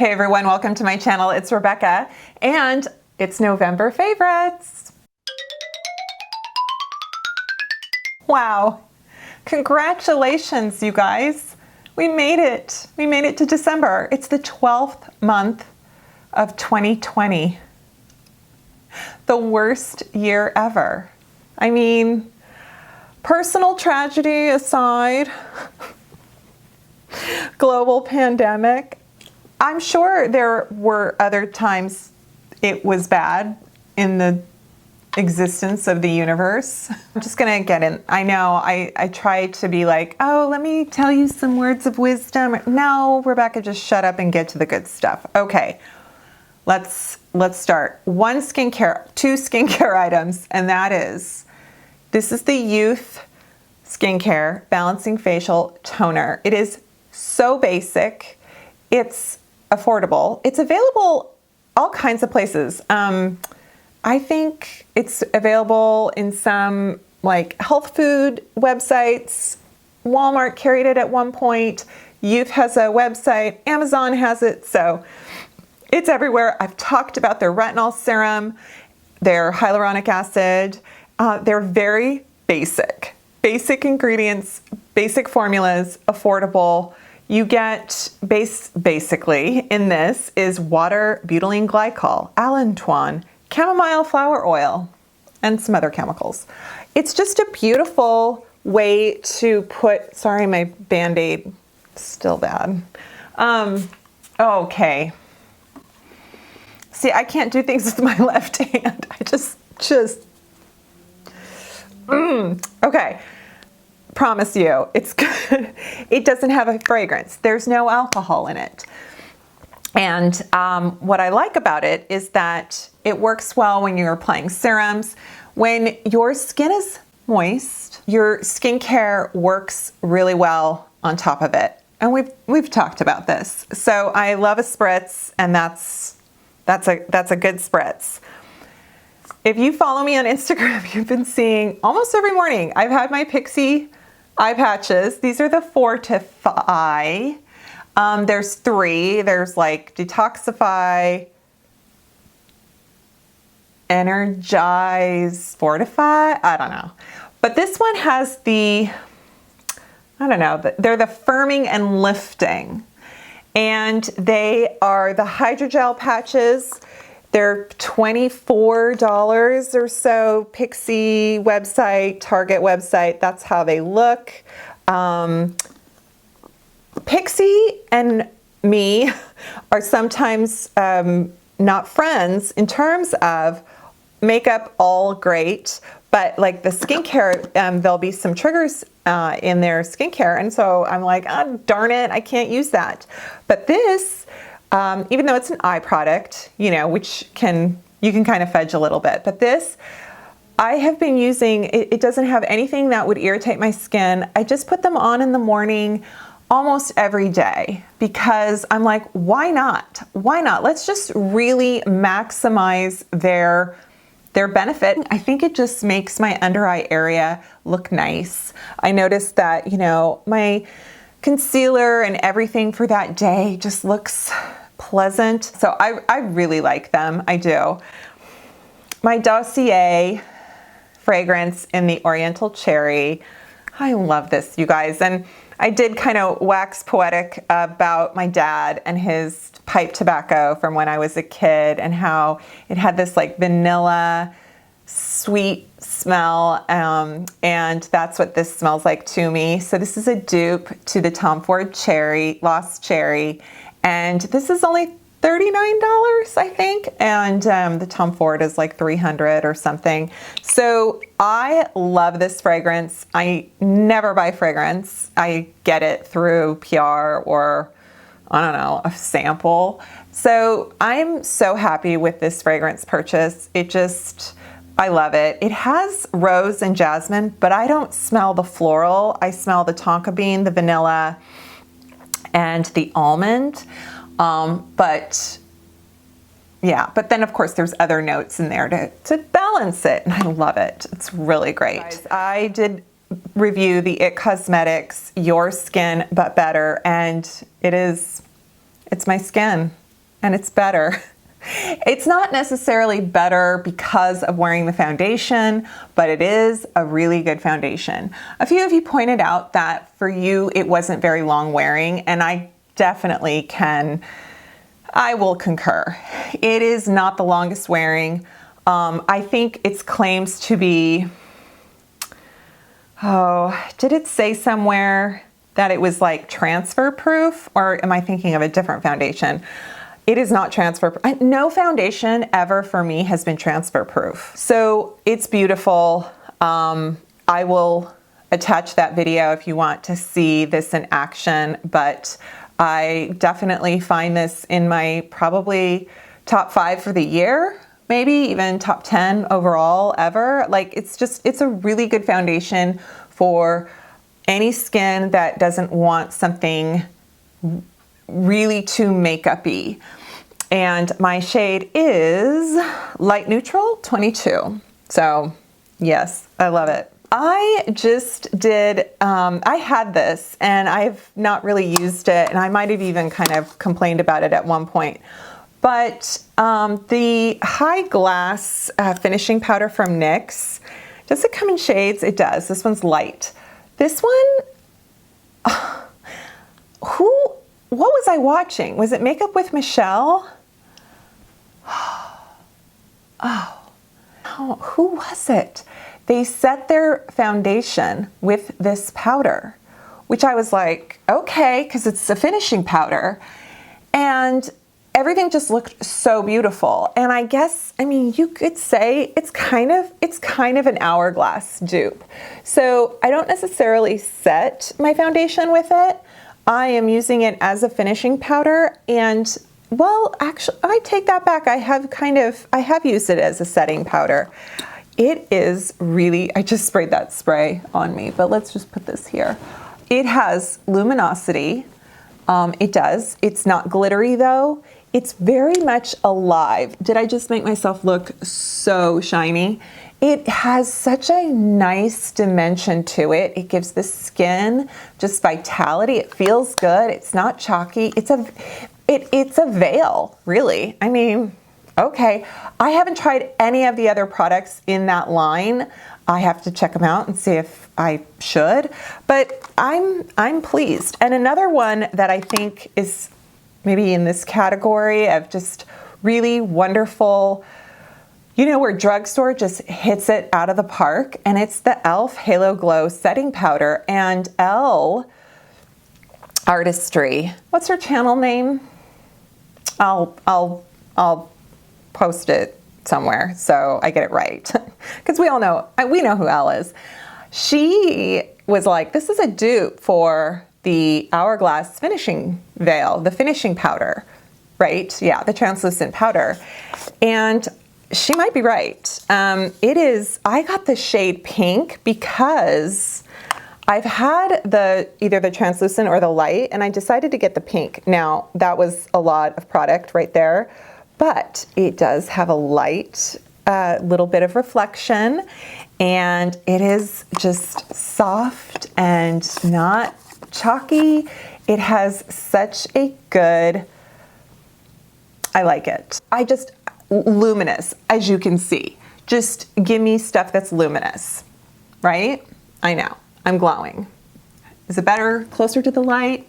Hey everyone, welcome to my channel. It's Rebecca and it's November favorites. Wow, congratulations you guys. We made it. We made it to December. It's the 12th month of 2020. The worst year ever. I mean, personal tragedy aside, global pandemic, I'm sure there were other times it was bad in the existence of the universe. I'm just gonna get in. I know I try to be like, oh, let me tell you some words of wisdom. No, Rebecca, just shut up and get to the good stuff. Okay, let's start. Two skincare items, and that is, this is the Youth Skincare Balancing Facial Toner. It is so basic. It's affordable. It's available all kinds of places. I think it's available in some like health food websites. Walmart carried it at one point. Youth has a website. Amazon has it. So it's everywhere. I've talked about their retinol serum, their hyaluronic acid. They're very basic. Basic ingredients, basic formulas, affordable. You get basically in this is water, butylene glycol, allantoin, chamomile flower oil, and some other chemicals. It's just a beautiful way to put, sorry, my Band-Aid is still bad. Okay. See, I can't do things with my left hand. I just, okay. Promise you, it's good. It doesn't have a fragrance. There's no alcohol in it. And what I like about it is that it works well when you're applying serums. When your skin is moist, your skincare works really well on top of it. And we've talked about this. So I love a spritz, and that's a good spritz. If you follow me on Instagram, you've been seeing almost every morning, I've had my Pixie Eye Patches. These are the Fortify. There's three. There's like Detoxify, Energize, Fortify. I don't know. But this one has the, I don't know, they're the firming and lifting. And they are the Hydrogel Patches. They're $24 or so. Pixie website, Target website, that's how they look. Pixie and me are sometimes not friends in terms of makeup, all great, but like the skincare, there'll be some triggers in their skincare. And so I'm like, oh, darn it, I can't use that. But this, even though it's an eye product, you know, which you can kind of fudge a little bit, but this, I have been using, it doesn't have anything that would irritate my skin. I just put them on in the morning almost every day because I'm like, why not? Why not? Let's just really maximize their benefit. I think it just makes my under eye area look nice. I noticed that, you know, my concealer and everything for that day just looks pleasant. So I really like them. I do. My Dossier fragrance in the Oriental Cherry. I love this, you guys. And I did kind of wax poetic about my dad and his pipe tobacco from when I was a kid and how it had this like vanilla sweet smell, and that's what this smells like to me. So this is a dupe to the Tom Ford Cherry, Lost Cherry, and this is only $39, I think, and the Tom Ford is like $300 or something. So I love this fragrance. I never buy fragrance. I get it through PR or, I don't know, a sample. So I'm so happy with this fragrance purchase. I love it. It has rose and jasmine, but I don't smell the floral. I smell the tonka bean, the vanilla, and the almond. But then of course there's other notes in there to balance it, and I love it. It's really great. Guys, I did review the IT Cosmetics Your Skin But Better, and it's my skin. and it's better. It's not necessarily better because of wearing the foundation, but it is a really good foundation. A few of you pointed out that for you it wasn't very long wearing, and I definitely I will concur. It is not the longest wearing. I think its claims to be, did it say somewhere that it was like transfer proof, or am I thinking of a different foundation? It is not transfer proof. No foundation ever for me has been transfer proof. So it's beautiful. I will attach that video if you want to see this in action, but I definitely find this in my probably top 5 for the year, maybe even top 10 overall ever. Like it's a really good foundation for any skin that doesn't want something really too makeup-y. And my shade is Light Neutral 22. So yes, I love it. I just did, I had this and I've not really used it, and I might have even kind of complained about it at one point. But the High Glass finishing powder from NYX, does it come in shades? It does. This one's light. This one, what was I watching? Was it Makeup with Michelle? Who was it? They set their foundation with this powder, which I was like, okay, because it's a finishing powder. And everything just looked so beautiful. And I guess, I mean, you could say it's kind of an Hourglass dupe. So I don't necessarily set my foundation with it. I am using it as a finishing powder, and well, actually, I take that back. I have used it as a setting powder. It is really, I just sprayed that spray on me, but let's just put this here. It has luminosity. It does. It's not glittery though. It's very much alive. Did I just make myself look so shiny? It has such a nice dimension to it. It gives the skin just vitality. It feels good. It's not chalky. It's a veil, really. I mean, okay. I haven't tried any of the other products in that line. I have to check them out and see if I should, but I'm pleased. And another one that I think is maybe in this category of just really wonderful, you know, where drugstore just hits it out of the park, and it's the e.l.f. Halo Glow Setting Powder and Elle Artistry. What's her channel name? I'll post it somewhere so I get it right, because we know who Elle is. She was like, this is a dupe for the Hourglass finishing veil, the finishing powder, right? Yeah, the translucent powder. And she might be right. I got the shade pink because I've had either the translucent or the light, and I decided to get the pink. Now, that was a lot of product right there, but it does have a light, little bit of reflection, and it is just soft and not chalky. It has such a good, I like it. Luminous, as you can see. Just give me stuff that's luminous, right? I know, I'm glowing. Is it better closer to the light?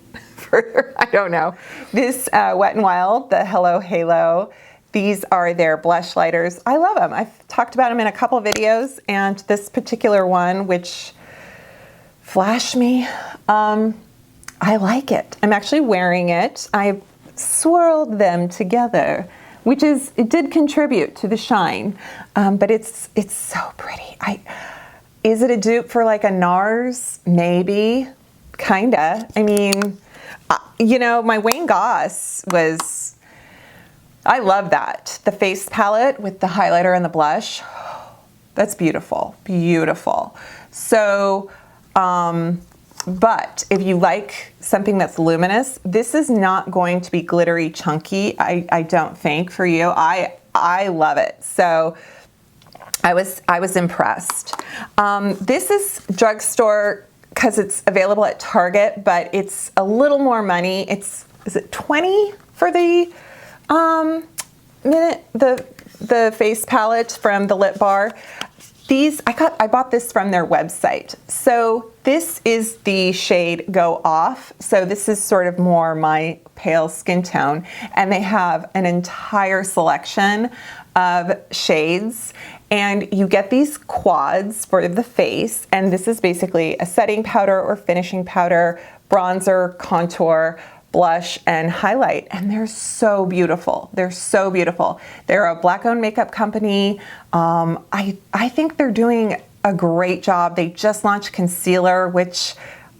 I don't know. This Wet n Wild, the Hello Halo, these are their blush lighters. I love them. I've talked about them in a couple of videos, and this particular one, which flashed me, I like it. I'm actually wearing it. I swirled them together, which it did contribute to the shine, but it's so pretty. Is it a dupe for like a Nars? Maybe, kinda. I mean, you know, my Wayne Goss was, I love that. The face palette with the highlighter and the blush, that's beautiful, beautiful. So, but if you like something that's luminous, this is not going to be glittery chunky, I don't think, for you. I love it. So I was impressed. This is drugstore because it's available at Target, but it's a little more money. Is it $20 for the The face palette from the Lip Bar. These, I bought this from their website. So this is the shade Go Off. So this is sort of more my pale skin tone. And they have an entire selection of shades. And you get these quads for the face. And this is basically a setting powder or finishing powder, bronzer, contour, blush, and highlight, and they're so beautiful. They're so beautiful. They're a Black-owned makeup company. I think they're doing a great job. They just launched concealer, which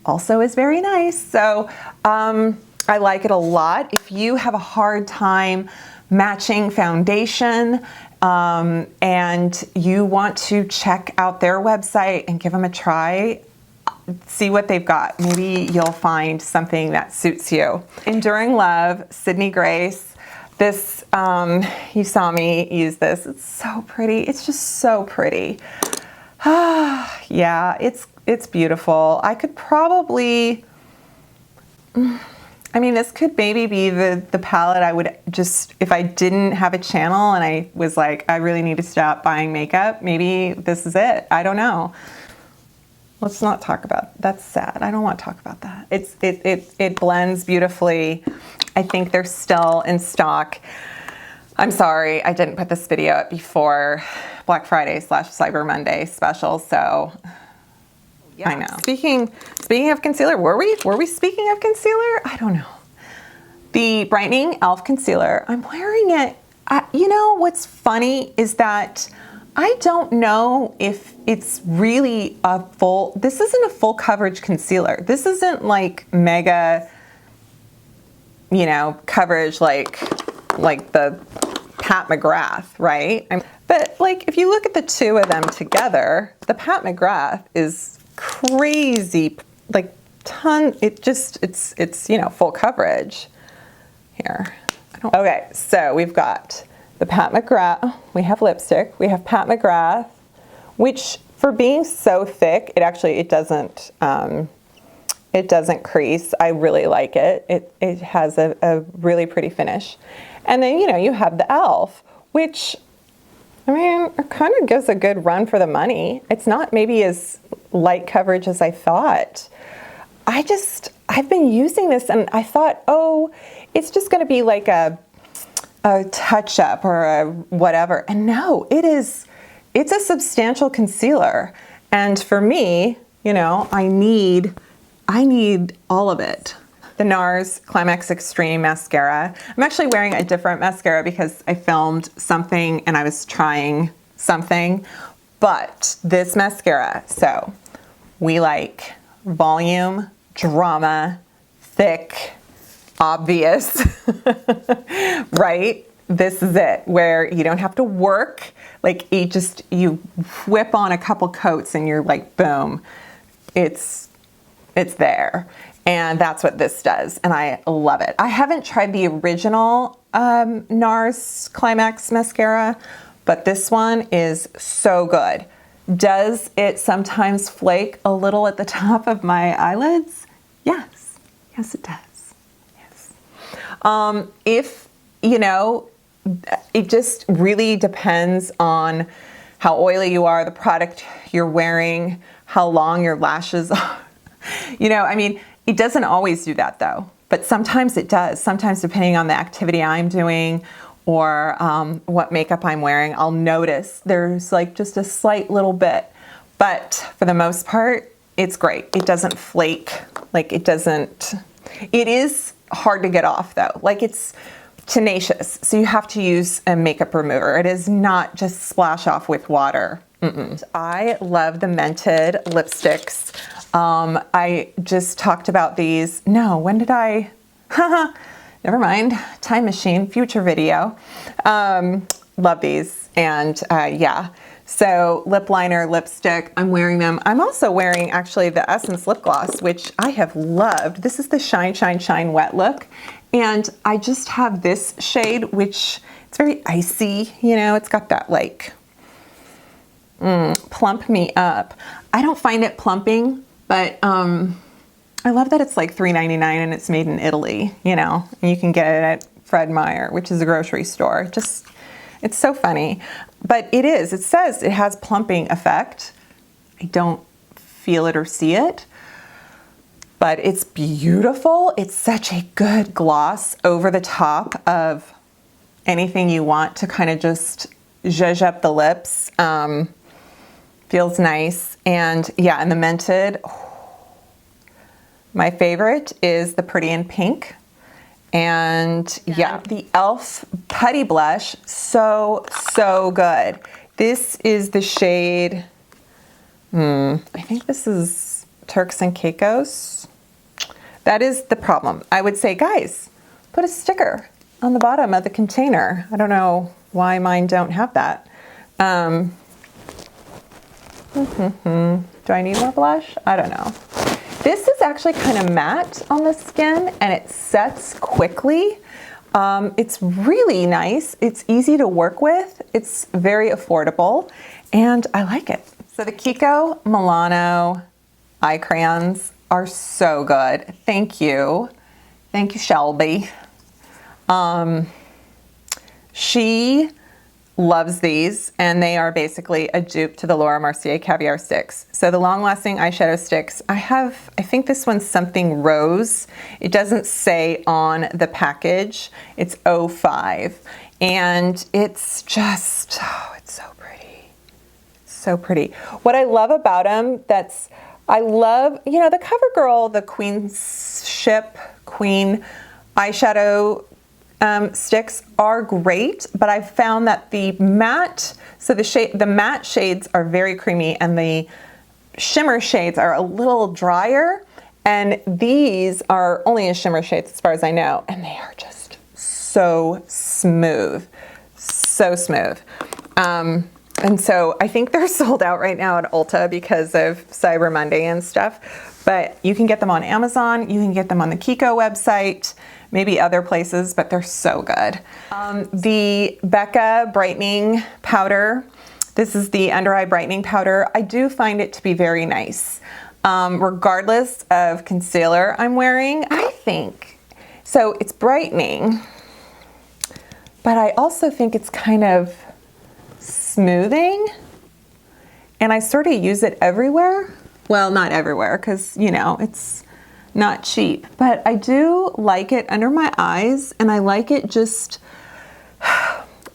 also is very nice. So I like it a lot. If you have a hard time matching foundation and you want to check out their website and give them a try, see what they've got. Maybe you'll find something that suits you. Enduring Love, Sydney Grace. This, you saw me use this. It's so pretty. It's just so pretty. Yeah, it's beautiful. I could probably, I mean, this could maybe be the palette I would just, if I didn't have a channel and I was like, I really need to stop buying makeup, maybe this is it. I don't know. Let's not talk about, that's sad. I don't want to talk about that. It blends beautifully. I think they're still in stock. I'm sorry, I didn't put this video up before Black Friday / Cyber Monday special, so yeah. I know. Speaking of concealer, were we speaking of concealer? I don't know. The Brightening Elf Concealer, I'm wearing it. You know what's funny is that I don't know if it's really a full, this isn't a full coverage concealer. This isn't like mega, you know, coverage like the Pat Mcgrath, right? But like, if you look at the two of them together, the Pat Mcgrath is crazy, like it's, you know, full coverage here. Okay, so we've got the Pat Mcgrath, we have lipstick, we have Pat Mcgrath, which for being so thick, it doesn't crease. I really like it. It has a really pretty finish. And then, you know, you have the Elf, which, I mean, it kind of gives a good run for the money. It's not maybe as light coverage as I thought. I've been using this and I thought, oh, it's just gonna be like a touch up or a whatever. And no, it's a substantial concealer. And for me, you know, I need all of it. The Nars Climax Extreme Mascara. I'm actually wearing a different mascara because I filmed something and I was trying something, but this mascara, so we like volume, drama, thick, obvious, right? This is it, where you don't have to work. Like you whip on a couple coats and you're like, boom, it's there. And that's what this does. And I love it. I haven't tried the original Nars Climax mascara, but this one is so good. Does it sometimes flake a little at the top of my eyelids? Yes. Yes, it does. Yes. If, you know, it just really depends on how oily you are, the product you're wearing, how long your lashes are. You know, I mean, it doesn't always do that though, but sometimes it does. Sometimes depending on the activity I'm doing or what makeup I'm wearing, I'll notice there's like just a slight little bit, but for the most part, it's great. It doesn't flake, like it is hard to get off though. Like it's tenacious, so you have to use a makeup remover. It is not just splash off with water. I love the Mented Lipsticks. I just talked about these. No, when did I? Never mind. Time machine, future video. Love these. And yeah, so lip liner, lipstick, I'm wearing them. I'm also wearing actually the Essence lip gloss, which I have loved. This is the Shine, Shine, Shine Wet Look. And I just have this shade, which it's very icy, you know, it's got that like, plump me up. I don't find it plumping, but I love that it's like $3.99 and it's made in Italy, you know, and you can get it at Fred Meyer, which is a grocery store. Just, it's so funny. But it says it has plumping effect. I don't feel it or see it, but it's beautiful. It's such a good gloss over the top of anything you want to kind of just zhuzh up the lips. Feels nice. And yeah, and the Mented, my favorite is the Pretty in Pink. And yeah, the e.l.f. Putty Blush, so good. This is the shade, I think this is Turks and Caicos. That is the problem. I would say, guys, put a sticker on the bottom of the container. I don't know why mine don't have that. Do I need more blush? I don't know. This is actually kind of matte on the skin and it sets quickly. It's really nice. It's easy to work with. It's very affordable and I like it. So the Kiko Milano eye crayons are so good. Thank you. Thank you, Shelby. She loves these and they are basically a dupe to the Laura Mercier Caviar Sticks. So the long lasting eyeshadow sticks, I think this one's something rose. It doesn't say on the package. It's 05 and it's just, oh, it's so pretty. So pretty. What I love about them, I love, you know, the CoverGirl, the Queen eyeshadow sticks are great, but I've found that the matte, so the matte shades are very creamy and the shimmer shades are a little drier, and these are only in shimmer shades as far as I know, and they are just so smooth, so smooth. And so I think they're sold out right now at Ulta because of Cyber Monday and stuff, but you can get them on Amazon, you can get them on the Kiko website, maybe other places, but they're so good. The Becca brightening powder, this is the under eye brightening powder. I do find it to be very nice. Regardless of concealer I'm wearing, I think. So it's brightening, but I also think it's kind of smoothing, and I sort of use it everywhere. Well, not everywhere, because, you know, it's not cheap, but I do like it under my eyes, and I like it just,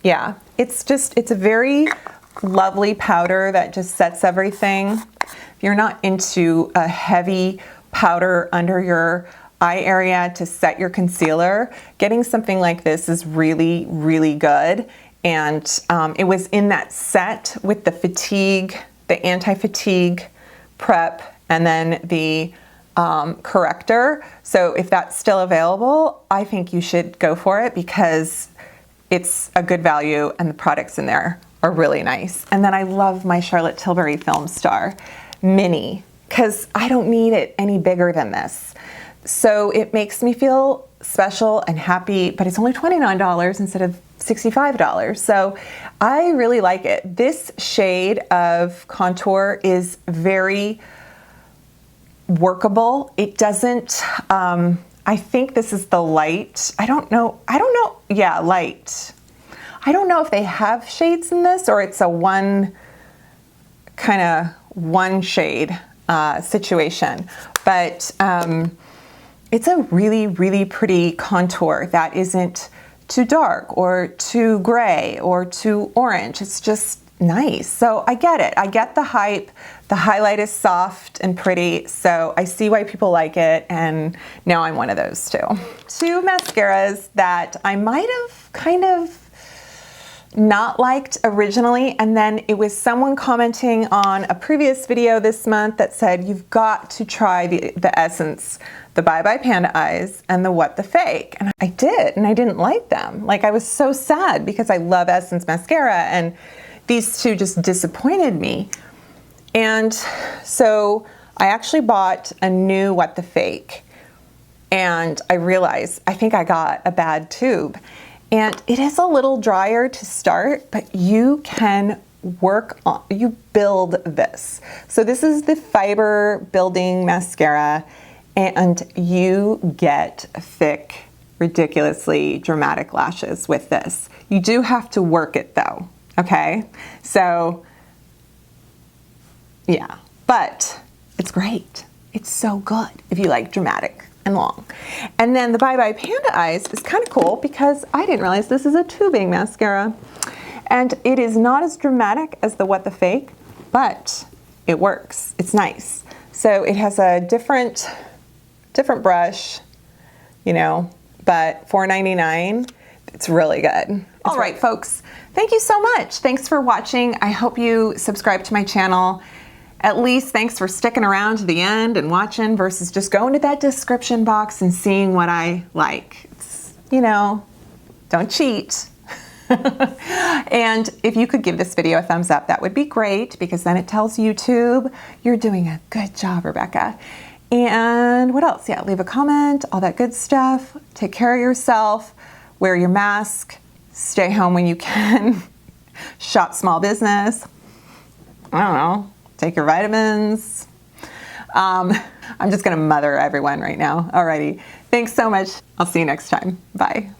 yeah, it's a very lovely powder that just sets everything. If you're not into a heavy powder under your eye area to set your concealer, getting something like this is really, really good. And it was in that set with the fatigue, the anti-fatigue prep, and then the corrector. So if that's still available, I think you should go for it because it's a good value and the products in there are really nice. And then I love my Charlotte Tilbury Film Star Mini because I don't need it any bigger than this. So it makes me feel special and happy, but it's only $29 instead of $65. So I really like it. This shade of contour is very workable. It doesn't, I think this is the light. I don't know. Yeah, light. I don't know if they have shades in this or it's a one shade situation, but it's a really, really pretty contour that isn't too dark or too gray or too orange. It's just nice. So I get it. I get the hype. The highlight is soft and pretty, so I see why people like it, and now I'm one of those too. Two mascaras that I might have kind of not liked originally, and then it was someone commenting on a previous video this month that said you've got to try the Essence, the Bye Bye Panda Eyes and the What the Fake, and I did, and I didn't like them. Like, I was so sad because I love Essence mascara, and these two just disappointed me. And so I actually bought a new What the Fake, and I realized I think I got a bad tube. And it is a little drier to start, but you can you build this. So this is the fiber building mascara, and you get thick ridiculously dramatic lashes with this. You do have to work it though, okay? So, yeah, but it's great. It's so good if you like dramatic and long. And then the Bye Bye Panda Eyes is kind of cool because I didn't realize this is a tubing mascara. And it is not as dramatic as the What the Fake, but it works. It's nice. So it has a different brush, you know, but $4.99, it's really good. All right, folks, thank you so much. Thanks for watching. I hope you subscribe to my channel. At least thanks for sticking around to the end and watching versus just going to that description box and seeing what I like. It's, you know, don't cheat. And if you could give this video a thumbs up, that would be great because then it tells YouTube you're doing a good job, Rebecca. And what else? Yeah, leave a comment, all that good stuff. Take care of yourself, wear your mask, stay home when you can, shop small business. I don't know, take your vitamins. I'm just gonna mother everyone right now. Alrighty, thanks so much. I'll see you next time. Bye.